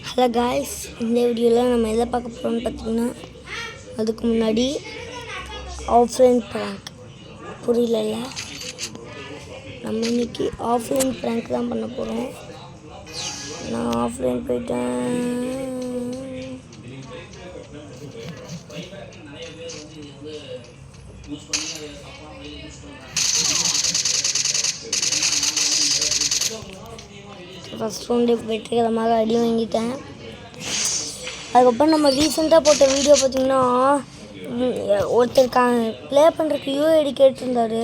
Hello guys, இந்த வீடியோவில் நம்ம எதை பார்க்க போகிறோம்னு பார்த்தீங்கன்னா, அதுக்கு முன்னாடி ஆஃப்லைன் ப்ராங்க் புரியல. நம்ம இன்னைக்கு ஆஃப்லைன் ப்ராங்க் தான் பண்ண போகிறோம். நான் ஆஃப்லைன் போயிட்டேன். ஃபஸ்ட் ரவுண்டு வெற்றிக்கிற மாதிரி அடி வாங்கிட்டேன். அதுக்கப்புறம் நம்ம ரீசெண்டாக போட்ட வீடியோ பார்த்திங்கன்னா, ஒருத்தர் ப்ளே பண்ணுறதுக்கு யூஐடி கேட்டிருந்தாரு.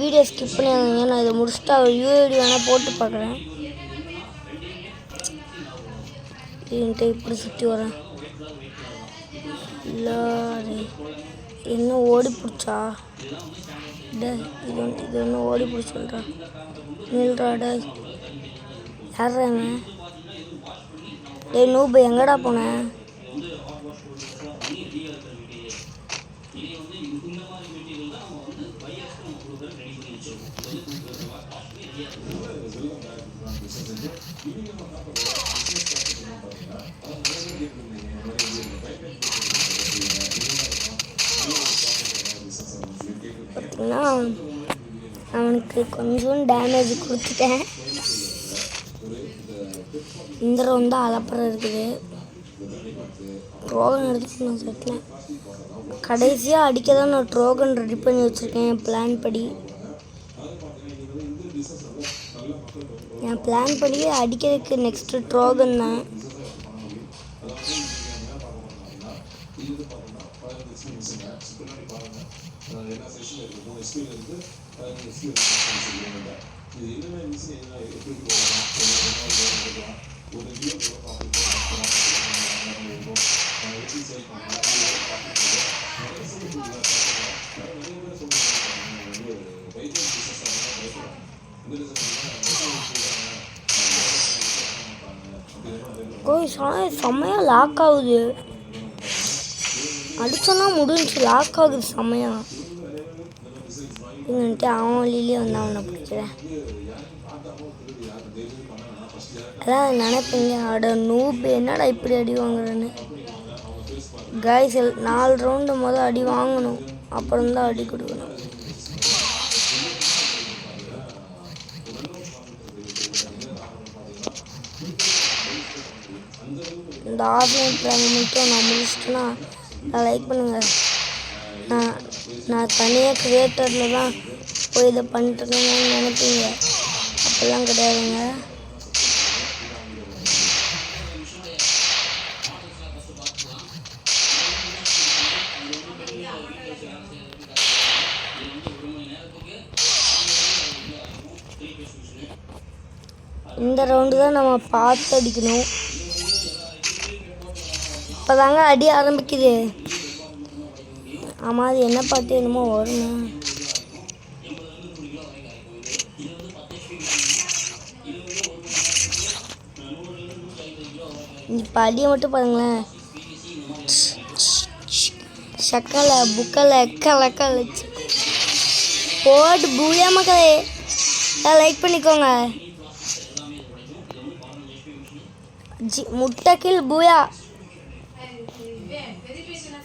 வீடியோ ஸ்கிப் பண்ணிடுங்க, நான் இதை முடிச்சுட்டு அவர் யூஐடி வேணால் போட்டு பார்க்குறேன். இப்படி சுற்றி வரேன். இல்லை என்ன ஓடி பிடிச்சா டே, இது ஒன்று ஓடி பிடிச்சா நில்றாடா. யார்றாங்க? டே நூபு, எங்கடா போனேன்? பார்த்தீங்கன்னா அவனுக்கு கொஞ்சம் டேமேஜ் கொடுத்துட்டேன். இந்த ரவுண்ட் தான் அலப்பறம் இருக்குது. ட்ரோகன் எடுத்துட்டு நான் செட்டில் கடைசியாக அடிக்க தான் நான் ட்ரோகன் ரெடி பண்ணி வச்சுருக்கேன். என் பிளான் படி அடிக்கிறதுக்கு நெக்ஸ்ட்டு ட்ரோகன் தான். செம்மையாக லாக் ஆகுது. அடிச்சோன்னா முடிஞ்சு லாக் ஆகுது செம்மையாக. அவன் வழியிலே வந்து அவனை பிடிக்கிறேன். அதான் நினைப்பீங்க, அட நூபு என்னடா இப்படி அடி வாங்குறேன்னு. கைஸ், 4 ரவுண்டு முதல் அடி வாங்கணும், அப்புறம்தான் அடி கொடுக்கணும். இந்த ஆஃப்லைன் ப்ராங்க் மட்டும் நான் முடிச்சிட்டேன்னா லைக் பண்ணுங்கள். நான் தனியாக கிரியேட்டரில் தான் போய் இதை பண்ணிட்டுருக்கேன்னு நினைப்பீங்க. அப்போல்லாம் கிடையாதுங்க. இந்த ரவுண்டு தான் நம்ம பார்த்து அடிக்கணும். இப்போதாங்க அடி ஆரம்பிக்குது. ஆமாம், அது என்ன பார்த்து என்னமோ வரும். இப்போ அடியை மட்டும் பாருங்களேன். சக்கலை புக்கலை கலக்கலை போட்டு பூயா மக்களே லைக் பண்ணிக்கோங்க. முட்டைக்கில் பூயா.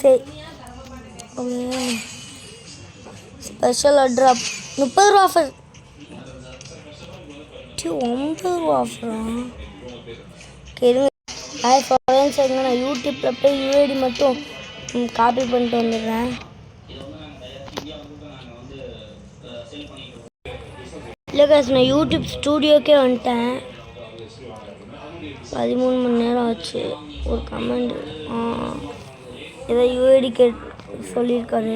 சரி, ஸ்பெஷல் ட்ராப் 30 ரூபா ஆஃபர். 9 ரூபா ஆஃபரா? கேளுங்க. நான் யூடியூப்பில் போய் யூஐடி மட்டும் காப்பி பண்ணிட்டு வந்துடுறேன். இல்லை காசு, நான் யூடியூப் ஸ்டூடியோக்கே வந்துட்டேன். 13 மணி நேரம் ஆச்சு. ஒரு கமெண்ட் ஏதோ யூஐடி சொல்லியிருக்காரு.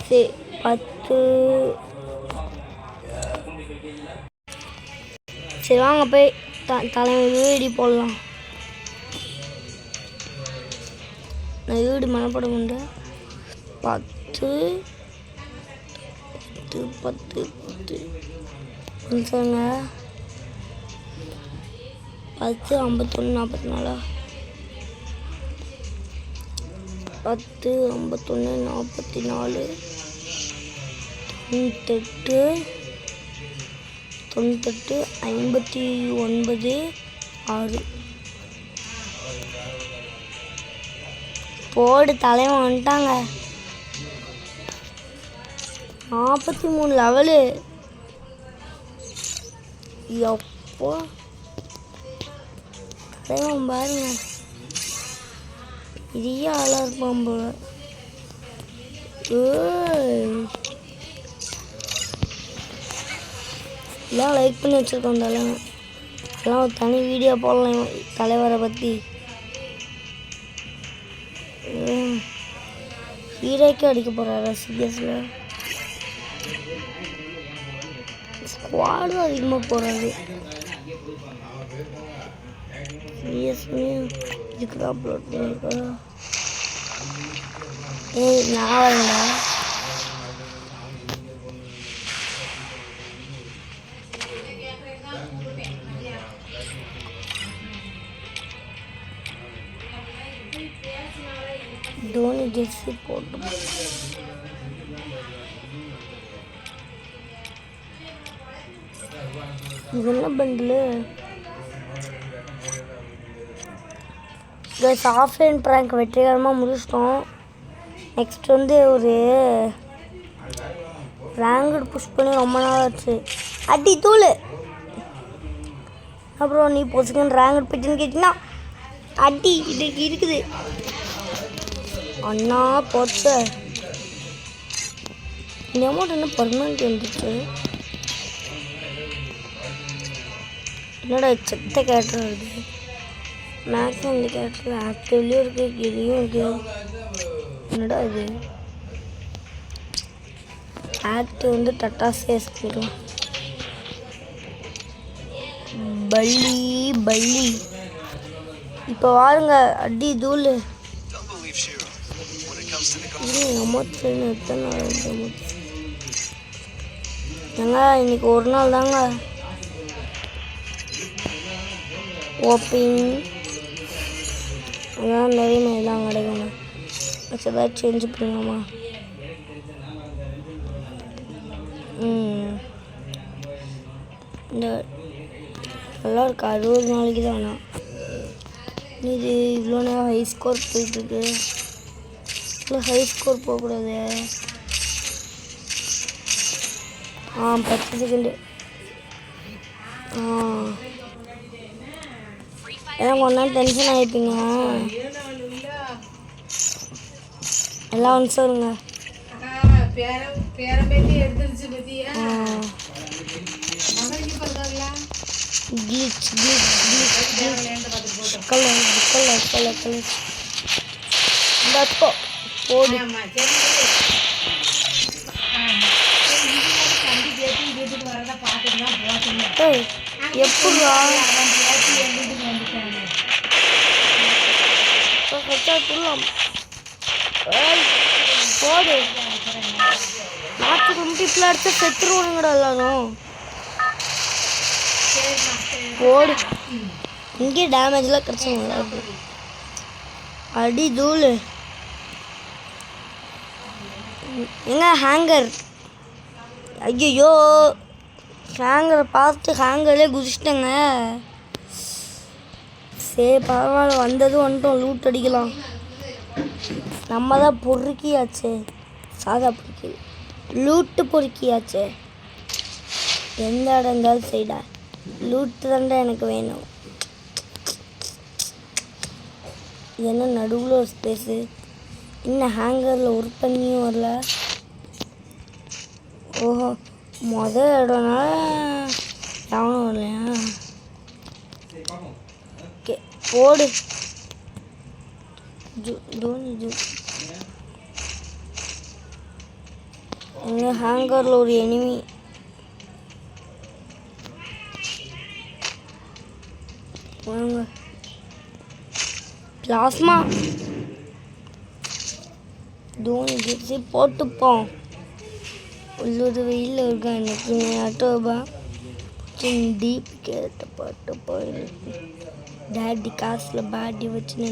சரி 10. சரி வாங்க போய் தலைமை யூஐடி போடலாம். நான் யூஐடி மனப்படம் உண்டு. 10 சொல்லுங்க. 10 51 44 10 51 44 98 98 59 6 போடு தலைவன் வந்துட்டாங்க. 43 லெவலு. எப்போ தலைவன் பாருங்க, பெரிய ஆளாக இருப்பான் போல. எல்லாம் லைக் பண்ணி வச்சுருக்கோம் தலைவன். எல்லாம் ஒரு தனி வீடியோ போடலாம் தலைவரை பற்றி. ஹீரோக்கே அடிக்க போகிறாரா சிஎஸ்ல? ஸ்குவாடும் அதிகமாக போகிறாரு. சிஎஸ்லையும் இதுக்கு அப்லோட் பண்ணியிருக்கா. நான் வரேன்டா. தோனி ஜெர்சி போட்டு இது என்ன பண்டில்? ஆஃப்லைன் ப்ராங்க் வெற்றிகரமாக முடிச்சிட்டோம். நெக்ஸ்ட் வந்து ஒரு ரேங்கட் புஷ் பண்ணி ரொம்ப நாள் ஆச்சு. அடி தூள். அப்புறம் நீ பொசுக்கன்னு ரேங்கட் போயிட்டுன்னு கேட்டிங்கன்னா அடி இதுக்கு இருக்குது. அண்ணா போச்ச. இந்த அமௌண்ட் என்ன பர்மனெண்ட் வந்துச்சு? என்னடா செத்த கேரக்டர் இருக்குது. மேக்ஸிமம் இந்த கேரக்டர் ஆக்டிவ்லேயும் இருக்குது, கிளியும் இருக்குது. என்னடா இது? ஆக்டிவ் வந்து டட்டாஸே எஸ்பிடும். பள்ளி பள்ளி. இப்போ வாருங்க அடி தூள். எத்தனை நாள் ஏங்க? இன்னைக்கு ஒரு நாள் தாங்க ஓப்பிங். அதான் நிறைய மாதிரிலாம் கிடைக்குங்க. ஏதாவது சேஞ்ச் பண்ணலாமா? இந்த நல்லா இருக்கு. 60 நாளைக்கு தானா இது? இவ்வளோ நேரம் ஹை ஸ்கோர் போயிட்டுருக்கு. இல்லை ஹை ஸ்கோர் போகக்கூடாது. 10 செகண்டு. ஏன்னா கொஞ்ச நாள் டென்ஷன் ஆகிப்பீங்க. எல்லாம் வந்து சொல்லுங்க. கிளிச் கிளிச் கிளிச் கிளிச் கலர் கலர் கலர் கலர் போடு. எப்படா போடு. 40 அடிச்சா செத்துருவானுங்கடா எல்லாரும். போடு. இங்கே டேமேஜ்லாம் கிடச்சவங்களா அடி தூள். எங்க ஹேங்கர்? ஐயோ ஹேங்கரை பார்த்து ஹேங்கர்லேயே குதிச்சிட்டேங்க. சரி பரவாயில்ல, வந்ததும் வந்துட்டோம். லூட் அடிக்கலாம். நம்ம தான் பொறுக்கியாச்சே. சாதா பொறுக்கி லூட்டு பொறுக்கியாச்சே. எந்த இடம் இருந்தாலும் செய்டா. லூட்டு தாண்டா எனக்கு வேணும். இது என்ன நடுவில் ஒரு ஸ்பேஸு? இன்னும் ஹேங்கரில் ஒர்க் பண்ணியும் வரல. ஓஹோ, இடம்னால எவனும் வரலையா? ஓகே போடு. தோனி எங்கள் ஹேங்கரில் ஒரு எனிமி. வாங்க பிளாஸ்மா. தோனி ஜெர்சி போட்டுப்போம். உள்ளூர் வெயில் இருக்கா எனக்கு ஆட்டோபா டீப் கேட்ட பாட்டு போய் டேடி காசில் பாடி வச்சு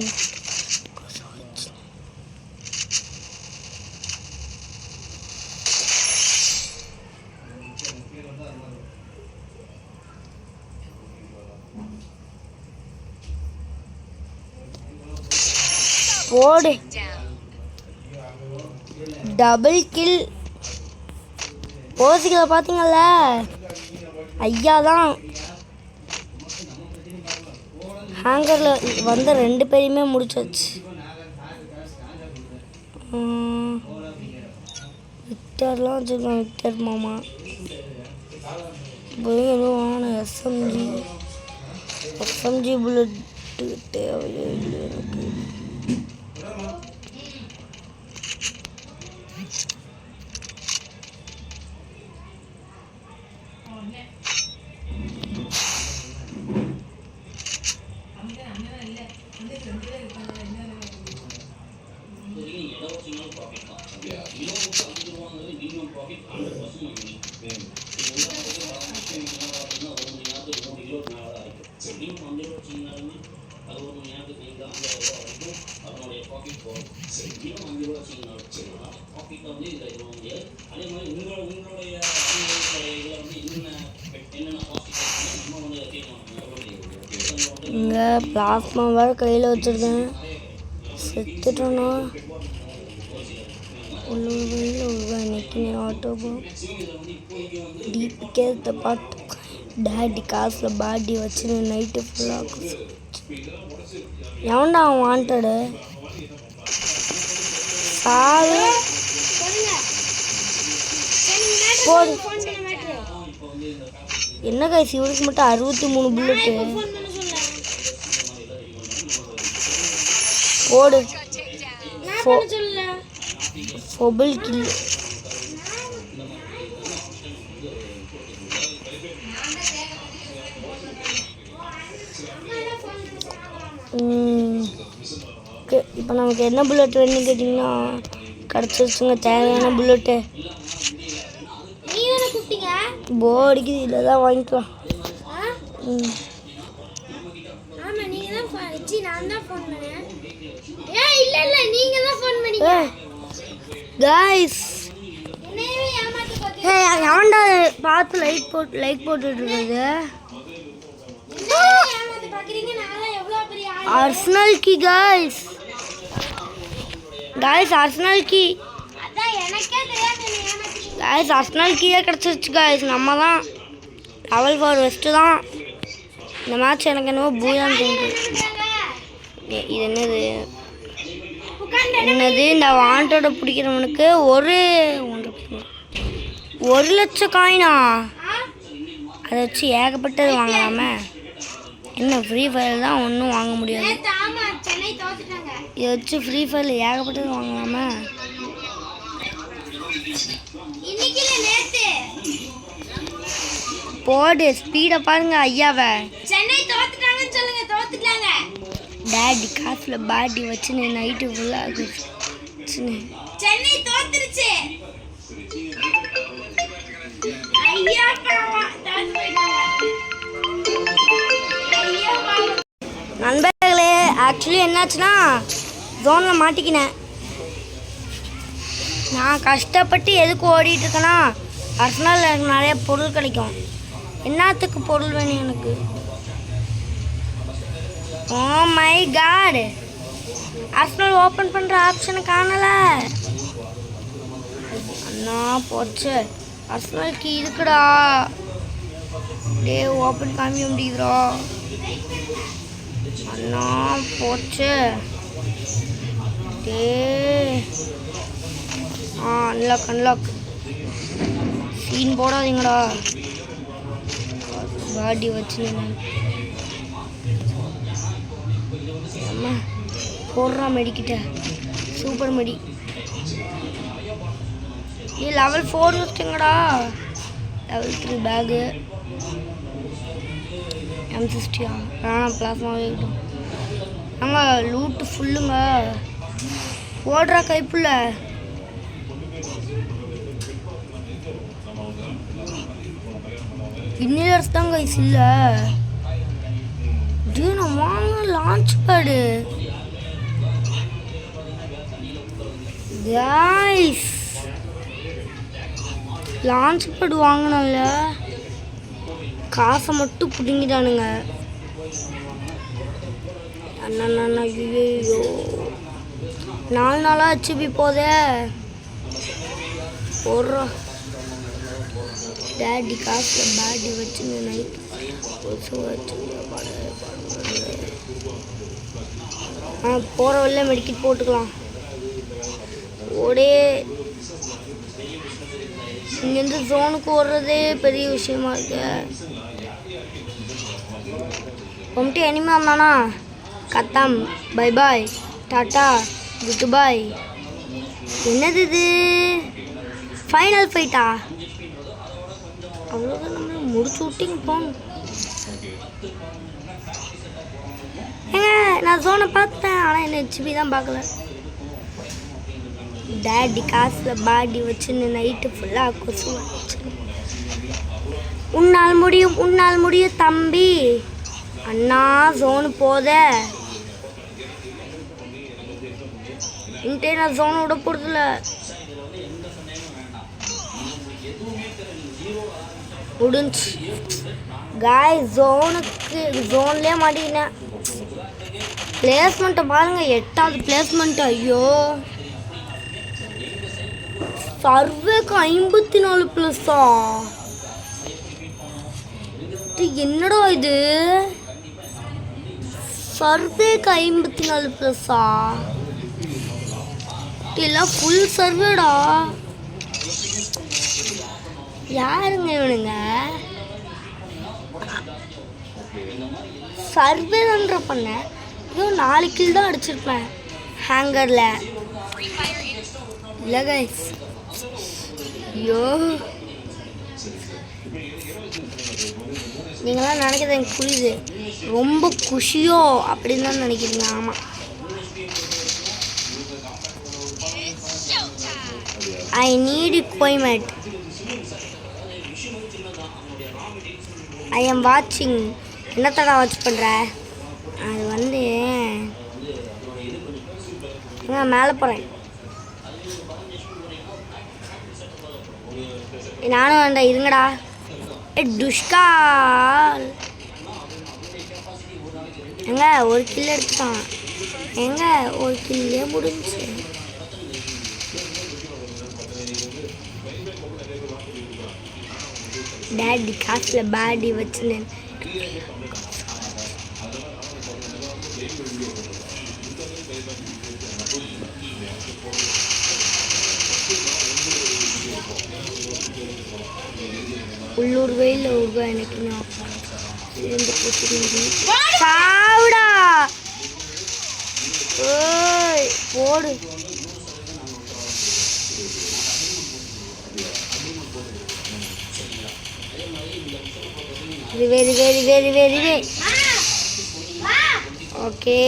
போடு. Double kill. ஓசிக்கல பார்த்தீங்கல்ல, ஐயா தான் ஹேங்கரில் வந்த 2 பேரையுமே முடிச்சாச்சு. விக்டர்லாம் வச்சுருக்கோம். விக்டர் மாமா வான எஸ்எம்ஜி புல்லட்டு தேவையே இல்லை எனக்கு. இங்கே பிளாஸ்மா வேறு கையில் வச்சுருக்கேன். செத்துட்டோன்னா இன்னைக்கு ஆட்டோ டிபிக்கே பாட்டு டேடி காசில் பாடி வச்சு நைட்டு ஃபுல்லாக எவன்டா அவன் வாண்டடு சாரு போடு. என்ன கைஸ் இவனுக்கு மட்டும் 63 புல்லட்டு போடு. ஃபோபிள் கில். இப்போ நமக்கு என்ன புல்லட் வேணும்னு கேட்டிங்கன்னா கிடச்சிருச்சுங்க தேவையான புல்லட்டு. போ அடிக்குது, இல்லை தான் வாங்கிக்கலாம். கைஸ் எவன்டா பார்த்து லைக் போட்டுட்டு இருக்குது. Arsenal key guys arsenal key arsenal கீயே கிடச்சிருச்சு கைஸ். நம்ம தான் லெவல் 4 வெஸ்ட்டு தான். இந்த மேட்ச் எனக்கு என்னவோ பூயான்னு தோணுது. இது என்னது இந்த வாண்டோட பிடிக்கிறவனுக்கு 1 லட்சம் காயினா? அதை வச்சு ஏகப்பட்டது வாங்கலாமே. என்ன ஃப்ரீ ஃபயர் தான் ஒன்றும் வாங்க முடியாது. இதை வச்சு ஃப்ரீ ஃபயரில் ஏகப்பட்டது வாங்கலாமே. போடு ஸ்பீடை பாருங்க ஐயாவை. டேடி காசில் பாடி வச்சுன்னு நைட்டு ஃபுல்லாக நண்பர்களே. ஆக்சுவலி என்னாச்சுன்னா ஜோனில் மாட்டிக்கினேன். நான் கஷ்டப்பட்டு எதுக்கு ஓடிட்டு இருக்கேன்னா ஆர்சனலில் எனக்கு நிறைய பொருள் கிடைக்கும். என்னத்துக்கு பொருள் வேணும் எனக்கு? Oh my God, Arsenal open பண்ணுற ஆப்ஷனை காணல. அண்ணா போச்சு. ஆர்சனலுக்கு இருக்குடா. டே ஓப்பன் காமிக்க முடியுதுடா. அண்ணா போச்சு. டே அன்லாக் சீன் போடாதீங்கடா. பாடி வச்சு அம்மா போடுறான் மெடிக்கிட்ட. சூப்பர் மெடி. நீ லெவல் 4 வச்சுங்கடா. லெவல் 3 பேகு M60 வேணாம் பிளாஸ்மாவே இருக்கட்டும். நாங்கள் லூட்டு ஃபுல்லுங்க. ஓடுறா கைப்புள்ள. இன்னிலர்ஸ் தான் கைஸ் இல்லை. நான் வாங்க launch pad guys. Launch pad வாங்கினால காசை மட்டும் பிடுங்கிட்டானுங்க. அண்ணா ஐயோ 4 நாளாக ஹெச்பி போதே ஒரு டேடி காசில் பேட்டி வச்சு நைட் போகிற வழியில மெடிக்கெட் போட்டுக்கலாம். ஓடே இங்கேருந்து ஜோனுக்கு ஓடுறதே பெரிய விஷயமா இருக்கு. வந்துட்டு எனிமே வந்தானா கத்தம் பை பாய் டாட்டா குட் பாய். என்னது இது ஃபைனல் ஃபைட்டா? அவ்வளோதான் நம்ம முடிச்சு விட்டிங்க போங்க. ஏங்க நான் ஜோனை பார்த்தேன், ஆனால் என்ன ஹெச்பி தான் பார்க்கல. டேடி காசில் பாடி வச்சுன்னு நைட்டு ஃபுல்லாக கொசு வச்சு. உன்னால் முடியும் உன்னால் முடியும் தம்பி. அண்ணா ஜோனு போத இன்ட்டே நான் ஜோனை விட போகிறதில்ல. முடிஞ்சு காய் ஜோன்லேயே மாட்டிக்கினேன். பிளேஸ்மெண்ட்டை பாருங்கள், 8வது பிளேஸ்மெண்ட். ஐயோ சர்வேக்கு 54 ப்ளஸ்ஸா? என்னடா இது சர்வேக்கு 54 ப்ளஸ்ஸா? எல்லாம் ஃபுல் சர்வேடா. யாருங்க இவனுங்க? சர்வே தான்ற பண்ண. ஐயோ 4 கில் தான் அடிச்சிருப்பேன் ஹேங்கரில். இல்லை கைஸ், ஐயோ நீங்களாம் நினைக்கிறது எனக்கு புரியுது. ரொம்ப குஷியோ அப்படின்னு தான் நினைக்கிறீங்க. ஆமாம், ஐ நீட் எக்வைப்மெண்ட். ஐ எம் வாட்சிங். என்னத்தடா வாட்ச் பண்ணுற? அது வந்து மேலே போகிறேன். நானும் வேண்டாம் இருங்கடா. துஷ்கால் எங்க ஒரு கில் எடுத்துட்டான். எங்க ஒரு கில்லே முடிஞ்சு. டேடி காசில் பேடி வச்சுன்னு உள்ளூர் வெயில் உருவா எனக்கு சாவுடா. ஓய் போடு. Very very very very very okay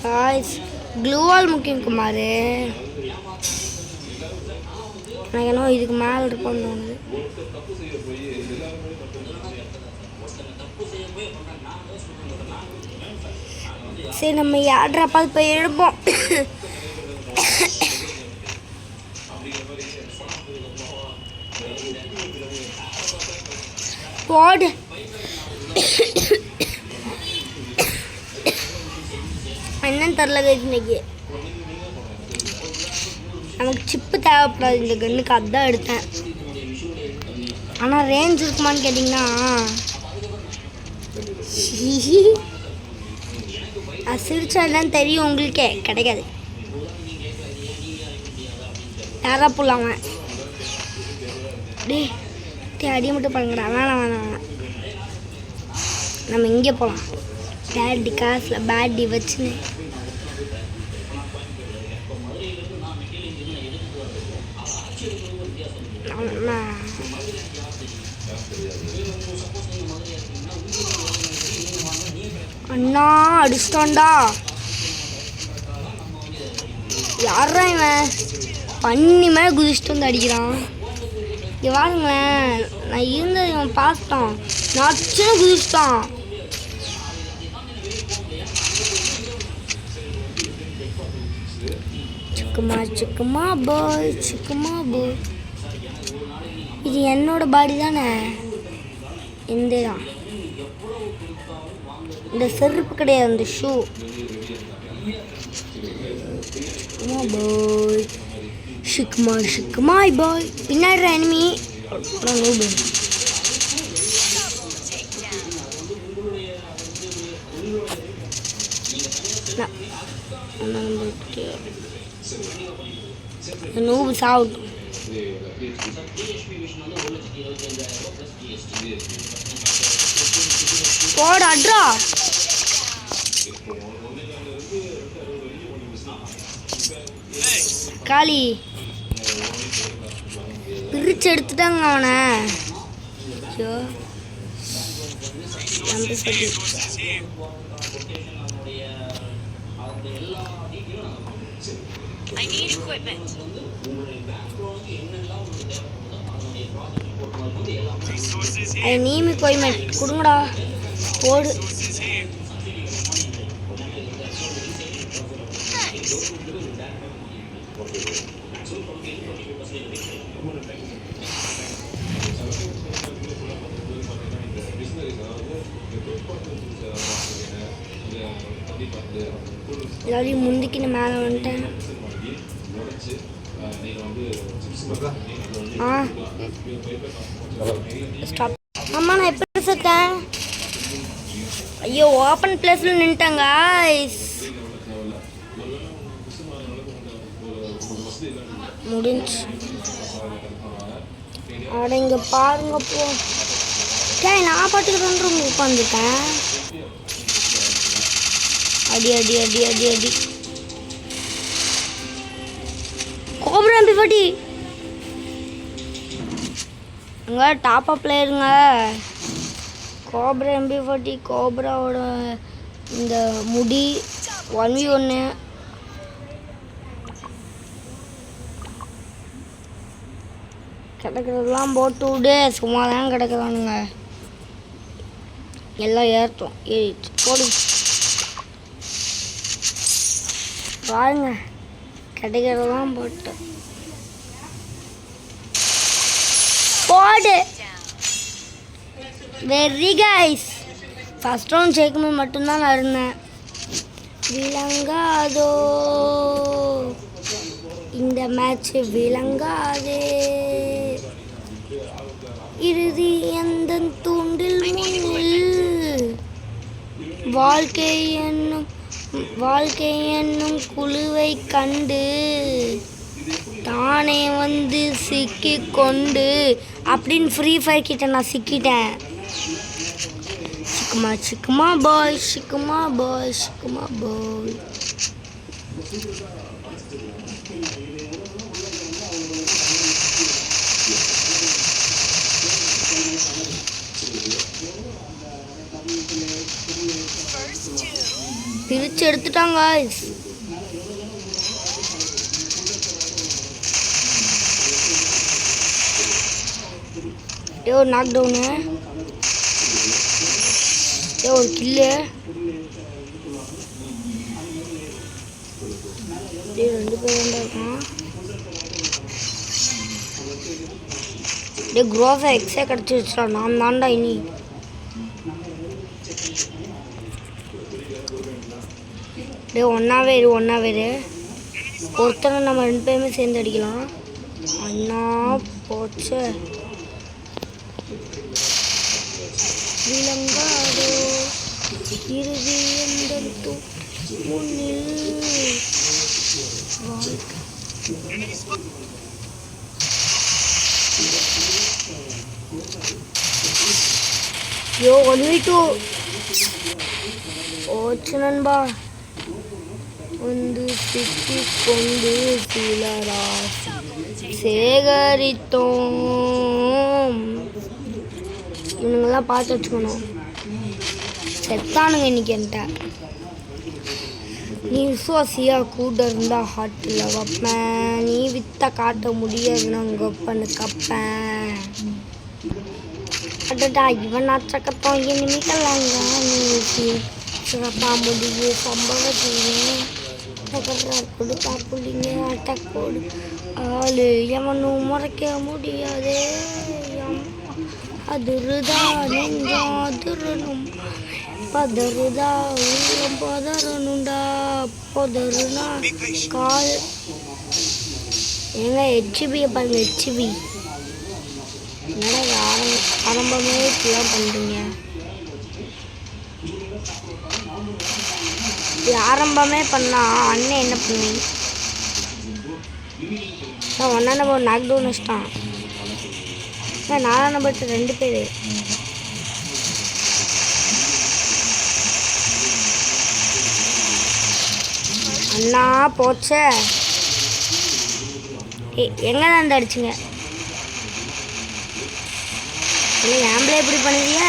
guys. க்ளூவால் முக்கியம் குமார். எனக்கு என்ன இதுக்கு மேலே இருப்போம்னு தோணுது. சரி நம்ம யார்ட்ராப்பாவது போய் எழுப்போம். போடு. என்னன்னு தெரில இன்னைக்கு நமக்கு சிப்பு தேவைப்படாது இந்த கன்னுக்கு, அதுதான் எடுத்தேன். ஆனால் ரேஞ்ச் இருக்குமான்னு கேட்டிங்கன்னா அது சிரிச்சா தான் தெரியும் உங்களுக்கே. கிடைக்காது. யாரா போடலாம டே அடி மட்டும் பண்ணுங்கடா. வேணாம் வேணாம் வேணாம், நம்ம இங்கே போகலாம். டேடி காசில் பேட்டி வச்சுன்னு அண்ணா அடிச்சிட்டான்டா. யாரா இவன் பண்ணி மேலே குதிச்சுட்டு வந்து அடிக்கிறான். இங்கே வாருங்களேன், நான் இருந்தது இவன் பார்த்துட்டான், நச்சுன்னு குதிச்சிட்டான். சிக்குமா சிக்குமா பாய் சிக்குமா பாய். இது என்னோட பாடி தானே. இந்த தான் இந்த செருப்பு கிடையாது, அந்த shoe. boy. Shikma boy. Pinner enemy. No. Noob's out. What adra? காளி பிரிச்சு எடுத்துட்டாங்க அவனை. நீமி கோய்மெண்ட் கொடுங்கடா போடு. எல்லாரையும் முந்திக்கின்னு மேலே வந்துட்டேன். ஸ்டாப். அம்மா நான் எப்படி செத்தேன்? ஐயோ ஓப்பன் பிளேஸ்ல நின்ட்டாங்க. முடிஞ்சு. அட இங்க பாருங்க போ. நான் பாட்டுக்கு ரெண்டு ரூம் உட்காந்துட்டேன். அடி அடி அடி அடி அடி. கோப்ரா MP40 அங்கே டாப் அப் பிளேயருங்க. கோப்ரா MP40 கோப்ராவோட இந்த முடி 1v1 கிடக்கிறதெல்லாம் போட்டு விடு. சும்மா தான் கிடக்குறானுங்க. எல்லாம் ஏற்றோம் ஏறிச்சு போடு. பாருங்க கிடைக்கிறதெல்லாம் போட்டு போடு. Very guys. ஃபஸ்ட் ரவுண்ட் ஜெயிக்கும்போது மட்டும்தான் நான் இருந்தேன். விளங்காதோ இந்த மேட்ச் விளங்காதே. இறுதி எந்த தூண்டில் முன்னில் வாழ்க்கை என்னும் குழுவை கண்டு தானே வந்து சிக்கிக்கொண்டு அப்படின்னு ஃப்ரீ ஃபயர் கிட்ட நான் சிக்கிட்டேன். சிக்குமா பாய். பிரிச்சு எடுத்துட்டாங்க. ஒரு நாக் டவுனு, ஒரு கில்லு, 2 பேர் இருக்கான். குரோஸா எக்ஸே கிடச்சிருச்சா? நான் தாண்டா இனி. ஒன்னாவே ஒருத்தனை நம்ம 2 பேருமே சேர்ந்து அடிக்கலாம். அண்ணா போச்சு. விளங்காதோ இறுதி எந்த முன்னில். யோ 1v2 போச்சு நண்பா. வந்து சிக்கிக் கொண்டு சிலரா சேகரித்தோம். இவனுங்கெல்லாம் பார்த்து வச்சுக்கணும். செத்தானுங்க இன்னைக்கு என்கிட்ட. நீ விசுவாசியா கூட இருந்தா ஹாட்டில் வைப்பேன். நீ வித்த காட்ட முடியாதுன்னா கொப்பன்னு கப்பேன். அடடா இவன் அச்சக்கத்தோம் இனிமிக்கலாங்க. நீ சிறப்பாக முடிவு சம்பவ செய்வேன். கொடுத்தா புள்ளிங்க அட்டக்கோடு ஆளு எவனும் முறைக்க முடியாதே. அதிருதான் அதிரணும் பதறுதா உள்ளம் பதறனுண்டா பதறுனா கால் ஏங்க ஹெச்பியை பாருங்க ஹெச்பி என்னடா ஆரம்பமே இப்படிலாம் பண்ணுறீங்க இப்படி ஆரம்பமே பண்ணா அண்ணன் என்ன பண்ணுவீங்க ஒன்றா நம்பர் நாக் டவுன் வச்சிட்டான் 4 நம்பர் 2 பேர் அண்ணா போச்சே எங்கே தான் அடிச்சுங்க இல்லை ஏம்பிளே எப்படி பண்ணுவீங்க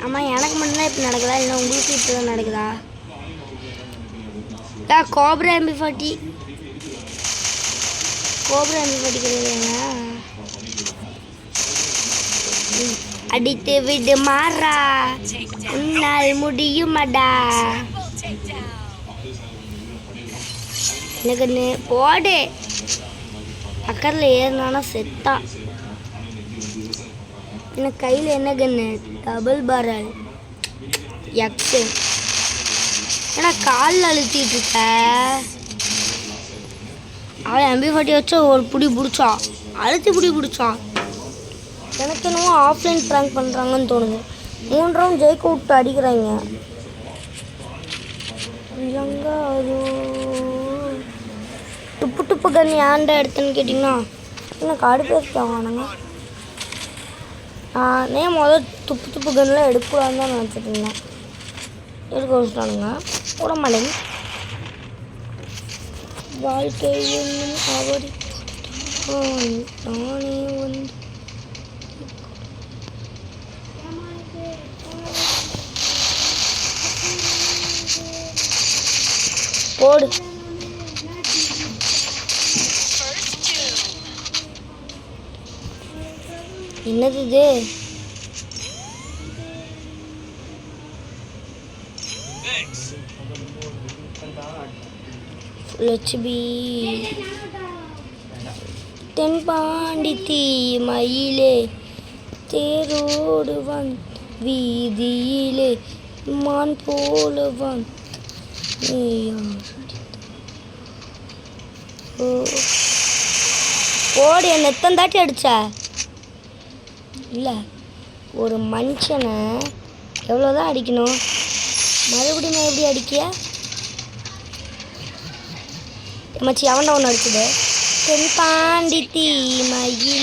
ஆமாம் எனக்கு மட்டும்தான் இப்போ நடக்குதா இல்லை உங்களுக்கு இப்போ தான் நடக்குதா கோப்ரா MP40 கிடையாதுங்க அடித்து விடு மாறா உன்னால் முடியுமாடா எனக்கு போடு பக்கத்தில் ஏறினானா செத்தான் எனக்கு கையில் என்ன கண்ணு டபுள் பேரல் எக்ஸு ஏன்னா காலில் அழுத்திட்டு இருக்க அவன் MP40 வச்சு ஒரு பிடி பிடிச்சான் அழுத்தி பிடி பிடிச்சான் எனக்கு என்னவோ ஆஃப்லைன் ப்ராங்க் பண்ணுறாங்கன்னு தோணுது 3 ரவுண்ட் ஜெயிக்க விட்டு அடிக்கிறாங்க அது துப்பு கன் ஏன்டா எடுத்தேன்னு கேட்டிங்கன்னா என்ன காடு பேசிட்டாங்க முதல் துப்பு கன்லாம் எடுக்கக்கூடாதுன்னு தான் நினச்சிட்டு இருந்தேன் எடுக்க வச்சுட்டானுங்க விட மாட்டேங்க வாழ்க்கை என்னும் அவரி நானே வந்து போடு என்னது இது லட்சுமி தென்பாண்டி மயிலே தேரோடு வீதியிலே மான் போலவன் போடு என்ன எத்தனை தாட்டி அடிச்ச இல்லை ஒரு மனுஷனை எவ்வளோதான் அடிக்கணும் மறுபடியும் எப்படி அடிக்கிய மச்சி அவன்டா ஒன்று அடிச்சுது தென்பாண்டி மயிலே